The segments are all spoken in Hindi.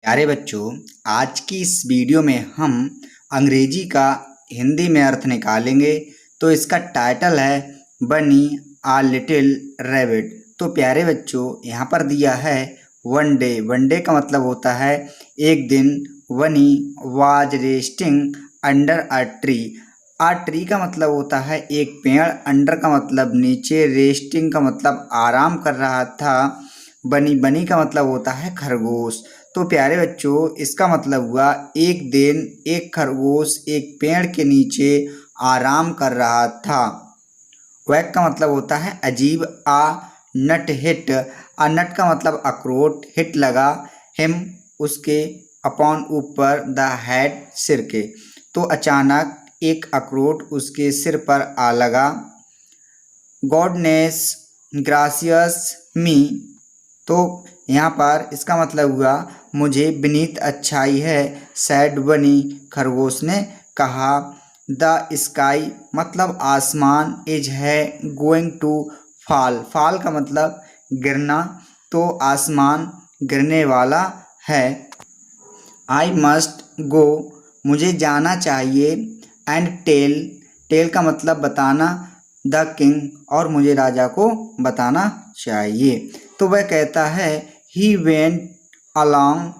प्यारे बच्चों, आज की इस वीडियो में हम अंग्रेजी का हिंदी में अर्थ निकालेंगे। तो इसका टाइटल है बनी आ लिटिल रैबिट। तो प्यारे बच्चों, यहाँ पर दिया है वन डे। वन डे का मतलब होता है एक दिन। Bunny was resting under a tree. A tree का मतलब होता है एक पेड़, अंडर का मतलब नीचे, रेस्टिंग का मतलब आराम कर रहा था। बनी बनी का मतलब होता है खरगोश। तो प्यारे बच्चों, इसका मतलब हुआ एक दिन एक खरगोश एक पेड़ के नीचे आराम कर रहा था। वैक का मतलब होता है अजीब। आ नट हिट। आ नट का मतलब अखरोट, हिट लगा, हिम उसके, अपॉन ऊपर, द हेड सिर के। तो अचानक एक अखरोट उसके सिर पर आ लगा। गॉडनेस ग्रासियस मी। तो यहाँ पर इसका मतलब हुआ मुझे विनीत अच्छाई है। सैड बनी खरगोश ने कहा। द स्काई मतलब आसमान, इज है गोइंग टू फॉल। फॉल का मतलब गिरना, तो आसमान गिरने वाला है। आई मस्ट गो मुझे जाना चाहिए। एंड टेल टेल का मतलब बताना, द किंग और मुझे राजा को बताना चाहिए। तो वह कहता है ही वेंट अलॉन्ग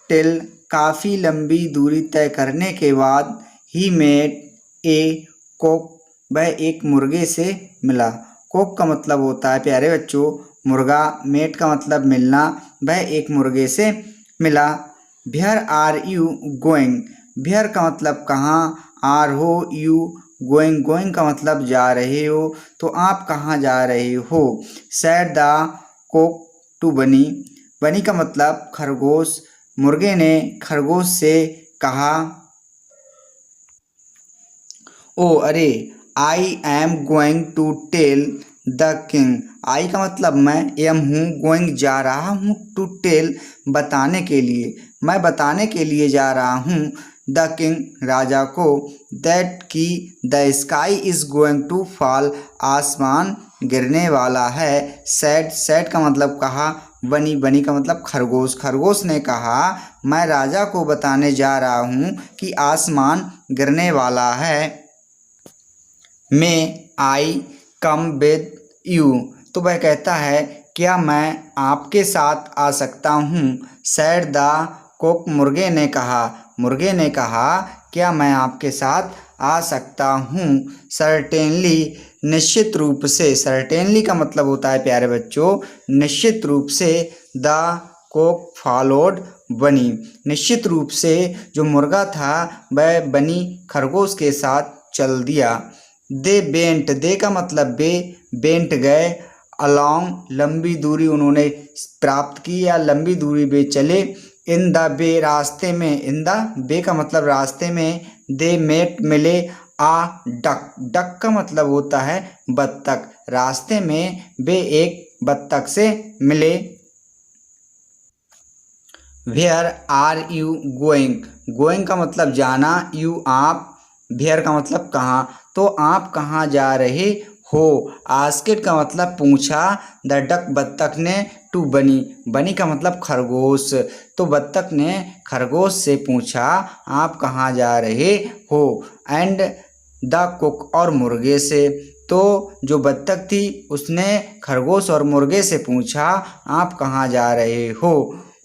टिल काफ़ी लंबी दूरी तय करने के बाद ही मेट ए कोक वह एक मुर्गे से मिला। कोक का मतलब होता है प्यारे बच्चों मुर्गा, मेट का मतलब मिलना, वह एक मुर्गे से मिला। Where are you going. Where का मतलब कहाँ, आर हो, यू गोइंग, गोइंग का मतलब जा रहे हो, तो आप कहाँ जा रहे हो। सैड द कोक टू बनी। बनी का मतलब खरगोश। मुर्गे ने खरगोश से कहा, ओ अरे, I am going to tell the king. I का मतलब मैं, एम हूँ, गोइंग जा रहा हूँ, टू टेल बताने के लिए, मैं बताने के लिए जा रहा हूँ, द किंग राजा को, दैट की the sky is going to fall आसमान गिरने वाला है। सैड सैड का मतलब कहा। बनी बनी का मतलब खरगोश। खरगोश ने कहा मैं राजा को बताने जा रहा हूँ कि आसमान गिरने वाला है। मे आई कम विद यू। तो वह कहता है क्या मैं आपके साथ आ सकता हूँ। सैड द कोक मुर्गे ने कहा। मुर्गे ने कहा क्या मैं आपके साथ आ सकता हूँ। सर्टेनली निश्चित रूप से। सर्टेनली का मतलब होता है प्यारे बच्चों निश्चित रूप से। द कोक फॉलोड बनी। निश्चित रूप से जो मुर्गा था वह बनी खरगोश के साथ चल दिया। दे बेंट। दे का मतलब वे, बेंट गए, अलॉन्ग लंबी दूरी उन्होंने प्राप्त की या लंबी दूरी वे चले। इन द वे रास्ते में। इन द वे का मतलब रास्ते में। दे मेट मिले, आ डक। डक का मतलब होता है बत्तख। रास्ते में वे एक बत्तख से मिले। Where are you going. Going का मतलब जाना, यू आप, वेयर का मतलब कहाँ, तो आप कहाँ जा रहे हो। आस्किट का मतलब पूछा, द डक बत्तख ने, टू बनी। बनी का मतलब खरगोश, तो बत्तख ने खरगोश से पूछा आप कहाँ जा रहे हो। एंड द कुक और मुर्गे से। तो जो बत्तख थी उसने खरगोश और मुर्गे से पूछा आप कहाँ जा रहे हो।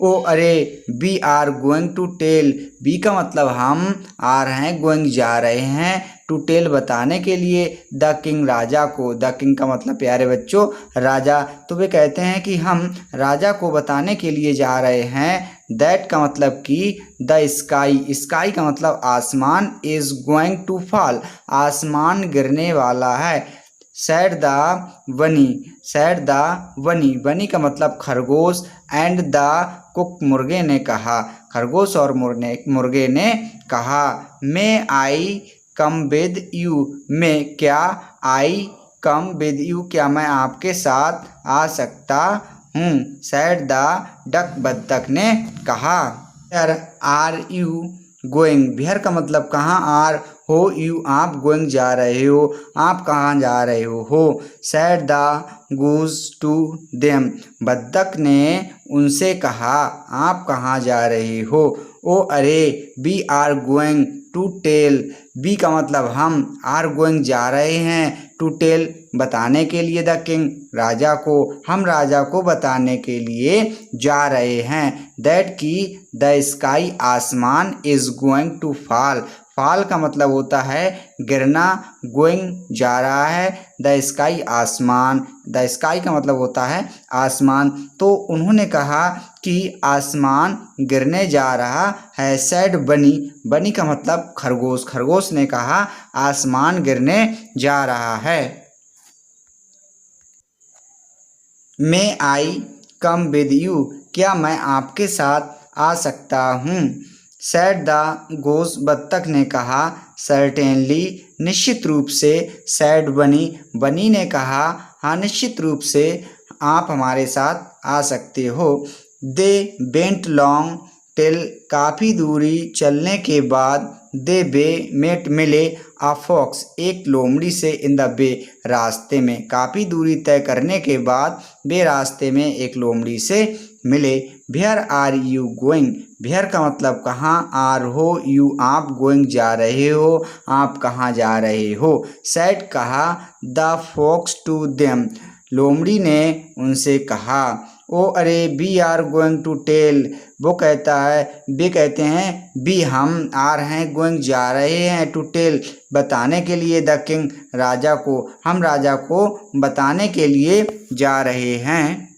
ओ अरे, we are going to tell. We का मतलब हम, आ रहे हैं, गोइंग जा रहे हैं, टू टेल बताने के लिए, द किंग राजा को। द किंग का मतलब प्यारे बच्चों राजा। तो वे कहते हैं कि हम राजा को बताने के लिए जा रहे हैं। दैट का मतलब कि द स्काई। स्काई का मतलब आसमान, इज गोइंग टू फॉल आसमान गिरने वाला है। सैड द बनी। सैड द बनी। बनी का मतलब खरगोश। एंड द कुक मुर्गे ने कहा। खरगोश और मुर्गे ने कहा मे आई कम विद यू। मैं क्या, आई कम विद यू क्या मैं आपके साथ आ सकता हूँ। सैड द डक बत्तख ने कहा। Where are you going. Where का मतलब कहाँ, आर हो यू आप गोइंग जा रहे हो, आप कहाँ जा रहे हो। Said the goose to them, बत्तख ने उनसे कहा आप कहाँ जा रहे हो। ओ अरे we are going to tell, we का मतलब हम, आर गोइंग जा रहे हैं, टू टेल बताने के लिए, द किंग राजा को, हम राजा को बताने के लिए जा रहे हैं, दैट की द स्काई आसमान is going to fall, fall का मतलब होता है गिरना, गोइंग जा रहा है, द स्काई आसमान, द स्काई का मतलब होता है आसमान। तो उन्होंने कहा कि आसमान गिरने जा रहा है, सैड बनी, बनी का मतलब खरगोश, खरगोश ने कहा आसमान गिरने जा रहा है। मे आई कम विद यू, क्या मैं आपके साथ आ सकता हूँ। सैड द गोस, बत्तख ने कहा सर्टेनली, निश्चित रूप से, सैड बनी, बनी ने कहा हाँ निश्चित रूप से आप हमारे साथ आ सकते हो। दे बेंट लॉन्ग टिल, काफ़ी दूरी चलने के बाद, दे बे मेट मिले, आ फॉक्स एक लोमड़ी से, इन द बे रास्ते में, काफ़ी दूरी तय करने के बाद बे रास्ते में एक लोमड़ी से मिले। Where are you going, where का मतलब कहाँ, आर हो यू आप गोइंग जा रहे हो, आप कहाँ जा रहे हो। सैड कहा द फॉक्स टू देम, लोमड़ी ने उनसे कहा। ओ अरे we are going to tell, वो कहता है, बी कहते हैं बी हम, आर हैं गोइंग जा रहे हैं, टू टेल बताने के लिए, द किंग राजा को, हम राजा को बताने के लिए जा रहे हैं।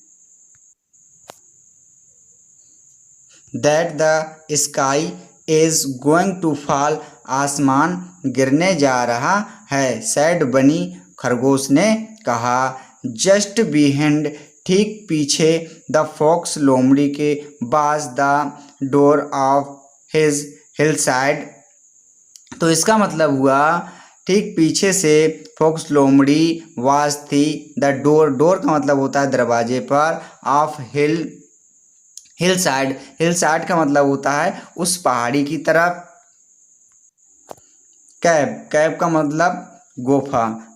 That the sky is going to fall, आसमान गिरने जा रहा है, सैड बनी, खरगोश ने कहा। जस्ट बिहाइंड, ठीक पीछे, द फॉक्स लोमड़ी के, was the door of his hill side, तो इसका मतलब हुआ ठीक पीछे से फॉक्स लोमड़ी वाज थी, द डोर, डोर का मतलब होता है दरवाजे पर, of hill, hill side, hill side का मतलब होता है उस पहाड़ी की तरफ। कैब, कैब का मतलब गोफा।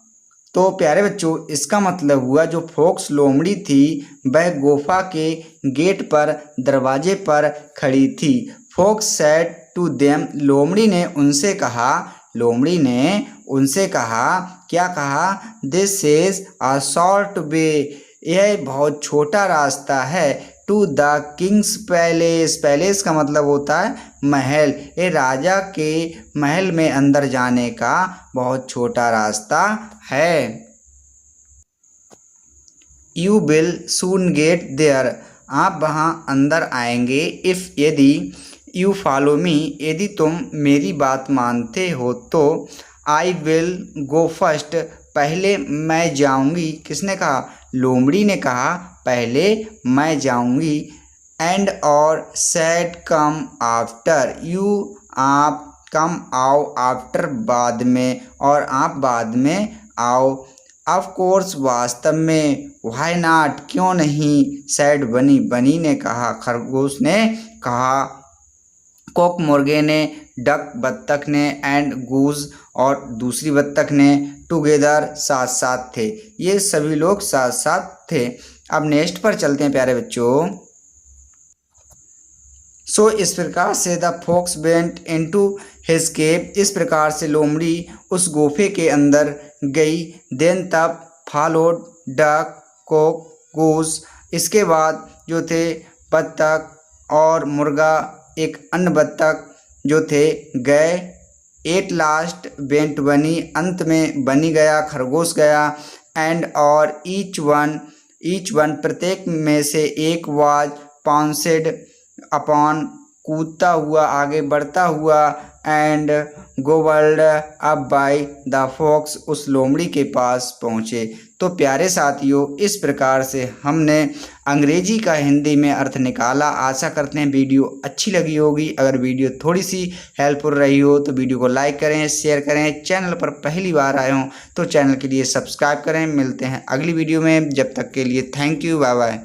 तो प्यारे बच्चों इसका मतलब हुआ जो फॉक्स लोमड़ी थी वह गुफा के गेट पर, दरवाजे पर खड़ी थी। फॉक्स सेड टू देम, लोमड़ी ने उनसे कहा, लोमड़ी ने उनसे कहा, क्या कहा, this is a short way, यह बहुत छोटा रास्ता है, to the king's palace, palace का मतलब होता है महल, ये राजा के महल में अंदर जाने का बहुत छोटा रास्ता है। You will soon get there, आप वहाँ अंदर आएंगे, इफ़ यदि, यू फॉलो मी, यदि तुम मेरी बात मानते हो तो, आई विल गो फर्स्ट, पहले मैं जाऊंगी, किसने कहा, लोमड़ी ने कहा पहले मैं जाऊंगी, एंड और सैड कम आफ्टर, यू आप, कम आओ, आफ्टर बाद में, और आप बाद में आओ, ऑफ कोर्स वास्तव में, व्हाई नॉट क्यों नहीं, सैड बनी, बनी ने कहा, खरगोश ने कहा, कॉक मुर्गे ने, डक बत्तख ने, एंड गूज और दूसरी बत्तख ने, टुगेदर साथ साथ थे, ये सभी लोग साथ साथ थे। अब नेक्स्ट पर चलते हैं प्यारे बच्चों। सो इस प्रकार से the fox went into his cave, इस प्रकार से लोमड़ी उस गुफे के अंदर गई। देन तब फॉलोड डक कॉक गूज, इसके बाद जो थे बत्तख और मुर्गा एक अन्य बत्तख जो थे गए। एट लास्ट वेंट बनी, अंत में बनी गया, खरगोश गया। एंड और ईच वन प्रत्येक में से एक, वाज पाउंसेड अपॉन कूदता हुआ, आगे बढ़ता हुआ, and gobbled up by the fox, उस लोमड़ी के पास पहुँचे। तो प्यारे साथियों इस प्रकार से हमने अंग्रेजी का हिंदी में अर्थ निकाला। आशा करते हैं वीडियो अच्छी लगी होगी। अगर वीडियो थोड़ी सी हेल्पफुल रही हो तो वीडियो को लाइक करें, शेयर करें। चैनल पर पहली बार आए हों तो चैनल के लिए सब्सक्राइब करें। मिलते हैं अगली वीडियो में, जब तक के लिए थैंक यू, बाय बाय।